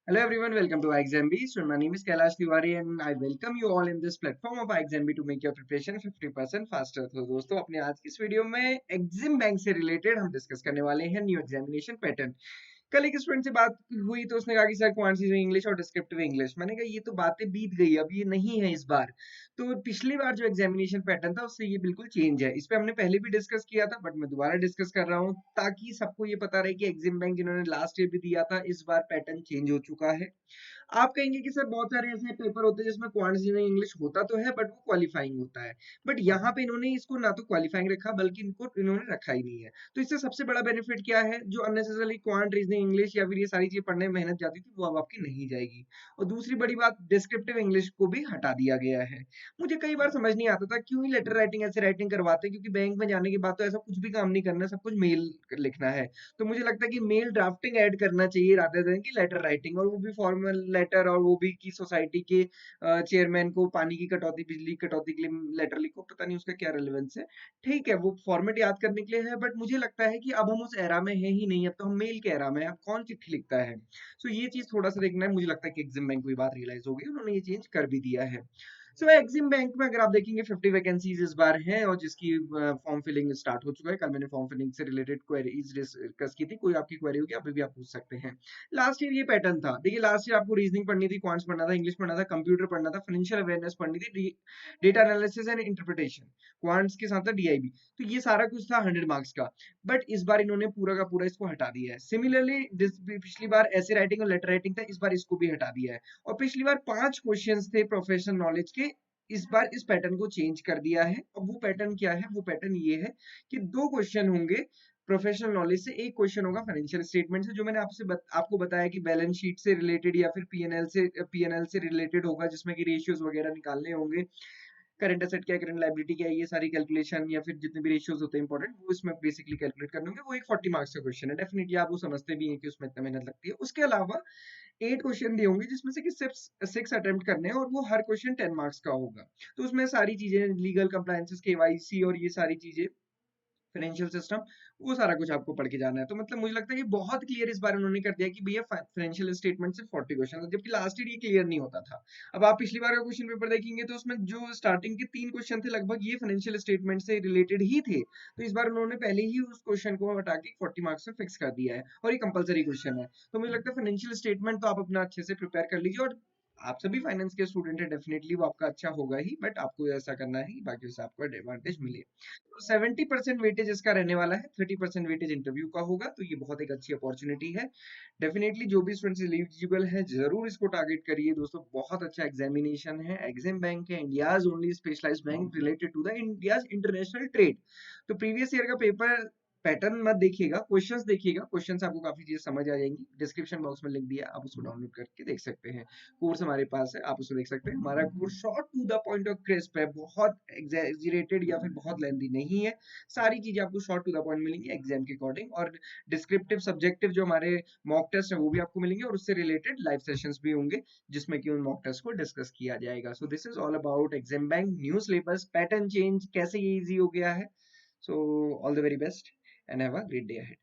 Hello everyone, welcome to iXambi. So my name is Kailash Tiwari and I welcome you all in this platform of iXambi to make your preparation 50% faster. तो दोस्तों अपने आज की इस video में EXIM bank से related हम discuss करने वाले हैं न्यू एग्जामिनेशन पैटर्न। कल एक स्टूडेंट से बात हुई तो उसने कहा कि सर क्वांटिटेटिव इंग्लिश और डिस्क्रिप्टिव इंग्लिश। मैंने कहा ये तो बातें बीत गई, अब ये नहीं है इस बार। तो पिछली बार जो एग्जामिनेशन पैटर्न था उससे ये बिल्कुल चेंज है। इस पे हमने पहले भी डिस्कस किया था बट मैं दोबारा डिस्कस कर रहा हूँ ताकि सबको ये पता रहे कि एग्जिम बैंक जिन्होंने लास्ट ईयर भी दिया था इस बार पैटर्न चेंज हो चुका है। आप कहेंगे कि सर बहुत सारे ऐसे पेपर होते हैं जिसमें क्वांटिटेटिव इंग्लिश होता तो है बट वो क्वालिफाइंग होता है। बट यहाँ पे इन्होंने इसको ना तो क्वालिफाइंग रखा बल्कि इनको इन्होंने रखा ही नहीं है। तो इससे सबसे बड़ा बेनिफिट क्या है, जो अननेसेसरली क्वांट रीजनिंग इंग्लिश या फिर ये सारी चीजें पढ़ने में मेहनत जाती थी वो अब आपकी नहीं जाएगी। और दूसरी बड़ी बात, डिस्क्रिप्टिव इंग्लिश को भी हटा दिया गया है। मुझे कई बार समझ नहीं आता था क्यों ही लेटर राइटिंग ऐसे राइटिंग करवाते हैं, क्योंकि बैंक में जाने के बाद तो ऐसा कुछ भी काम नहीं करना, सब कुछ मेल लिखना है। तो मुझे लगता है कि मेल ड्राफ्टिंग ऐड करना चाहिए रादर देन कि लेटर राइटिंग, और वो भी फॉर्मल लेटर, और वो भी कि सोसाइटी के चेयरमैन को पानी की कटौती बिजली की कटौती के लिए लेटर लिखो। पता नहीं उसका क्या रेलेवेंस है। ठीक है, वो फॉर्मेट याद करने के लिए है बट मुझे लगता है कि अब हम उस एरा में है ही नहीं, अब तो हम मेल के एरा में हैं, अब कौन चिट्ठी लिखता है। सो ये चीज थोड़ा सा देखना है। मुझे लगता है कि एग्जिम बैंक को ये बात रियलाइज हो गई, उन्होंने ये चेंज कर भी दिया है। सो एग्जिम बैंक में अगर आप देखेंगे 50 वैकेंसीज इस बार हैं और जिसकी फॉर्म फिलिंग स्टार्ट हो चुका है। कल मैंने फॉर्म फिलिंग से रिलेटेड क्वेरीज डिस्कस की थी, कोई आपकी क्वेरी होगी अभी भी आप पूछ सकते हैं। लास्ट ईयर ये पैटर्न था, देखिए लास्ट ईयर आपको रीजनिंग पढ़नी थी, क्वांट्स पढ़ना था, इंग्लिश पढ़ना था, कंप्यूटर पढ़ना था, फाइनेंशियल अवेयरनेस पढ़नी थी, data analysis and interpretation, quants के साथ था डीआईबी। तो ये सारा कुछ था 100 मार्क्स का। बट इस बार इन्होंने पूरा का पूरा इसको हटा दिया है। सिमिलरली पिछली बार ऐसे राइटिंग और लेटर राइटिंग था, इस बार इसको भी हटा दिया है। और पिछली बार 5 क्वेश्चंस थे प्रोफेशनल नॉलेज के, इस बार इस पैटर्न को चेंज कर दिया है। अब वो पैटर्न क्या है, वो पैटर्न ये है कि 2 क्वेश्चन होंगे प्रोफेशनल नॉलेज से, एक क्वेश्चन होगा फाइनेंशियल स्टेटमेंट से, जो मैंने आपको बताया कि बैलेंस शीट से रिलेटेड या फिर पीएनएल से रिलेटेड होगा, जिसमें कि रेशियोज वगैरह निकालने होंगे। करंट एसेट क्या है, करंट लायबिलिटी क्या है, ये सारी कैलकुलेशन या फिर जितने भी रेशियोज होते हैं इंपॉर्टेंट, वो इसमें बेसिकली कैलकुलेट करने होंगे। वो एक 40 मार्क्स का क्वेश्चन है। डेफिनेटली आप वो समझते भी हैं कि उसमें इतना मेहनत लगती है। उसके अलावा 8 क्वेश्चन दिए होंगे जिसमें से कि सिर्फ 6 अटेम्प्ट करने हैं, और वो हर क्वेश्चन 10 मार्क्स का होगा। तो उसमें सारी चीजें, लीगल कंप्लायंसेस, केवाईसी और ये सारी चीजें, फाइनेंशियल सिस्टम, वो सारा कुछ आपको पढ़ के जाना है। तो मतलब मुझे लगता है कि बहुत क्लियर इस बार उन्होंने कर दिया कि भैया फाइनेंशियल स्टेटमेंट से 40 क्वेश्चन, जबकि लास्ट ईयर ये क्लियर नहीं होता था। अब आप पिछली बार का क्वेश्चन पेपर देखेंगे तो उसमें जो स्टार्टिंग के 3 क्वेश्चन थे लगभग ये फाइनेंशियल स्टेटमेंट से रिलेटेड ही थे। तो इस बार उन्होंने पहले ही उस क्वेश्चन को हटा के 40 मार्क्स में फिक्स कर दिया है, और ये कंपलसरी क्वेश्चन है। तो मुझे लगता है फाइनेंशियल स्टेटमेंट तो आप अपना अच्छे से प्रिपेयर कर लीजिए, और आप सभी फाइनेंस के स्टूडेंट हैं, डेफिनेटली वो आपका अच्छा होगा ही, बट आपको ऐसा करना है कि बाकी से आपको एडवांटेज मिले। 70% वेटेज इसका रहने वाला है, 30% वेटेज इंटरव्यू का होगा। तो ये बहुत एक अच्छी अपॉर्चुनिटी है। डेफिनेटली जो भी स्टूडेंट्स एलिजिबल है जरूर इसको टारगेट करिए दोस्तों। बहुत अच्छा एग्जामिनेशन है। एग्जाम बैंक है India's only specialised bank related to the India's international trade. तो प्रीवियस ईयर का पेपर पैटर्न मत देखिएगा, क्वेश्चंस देखिएगा। क्वेश्चंस आपको काफी चीजें समझ आ जाएंगी। डिस्क्रिप्शन बॉक्स में लिंक दिया, आप उसको डाउनलोड करके देख सकते हैं। कोर्स हमारे पास है, आप उसको देख सकते हैं। हमारा course short to the point और क्रिस्प है, बहुत एग्जैजरेटेड या फिर बहुत लेंथी नहीं है। सारी चीजें आपको शॉर्ट टू द पॉइंट मिलेंगी एग्जाम के अकॉर्डिंग, और डिस्क्रिप्टिव सब्जेक्टिव जो हमारे मॉक टेस्ट है वो भी आपको मिलेंगे, और उससे रिलेटेड लाइव सेशंस भी होंगे जिसमें कि उन मॉक टेस्ट को डिस्कस किया जाएगा। So this is all about exam bank new syllabus pattern change, कैसे ये इजी हो गया है। So all the very best and have a great day ahead.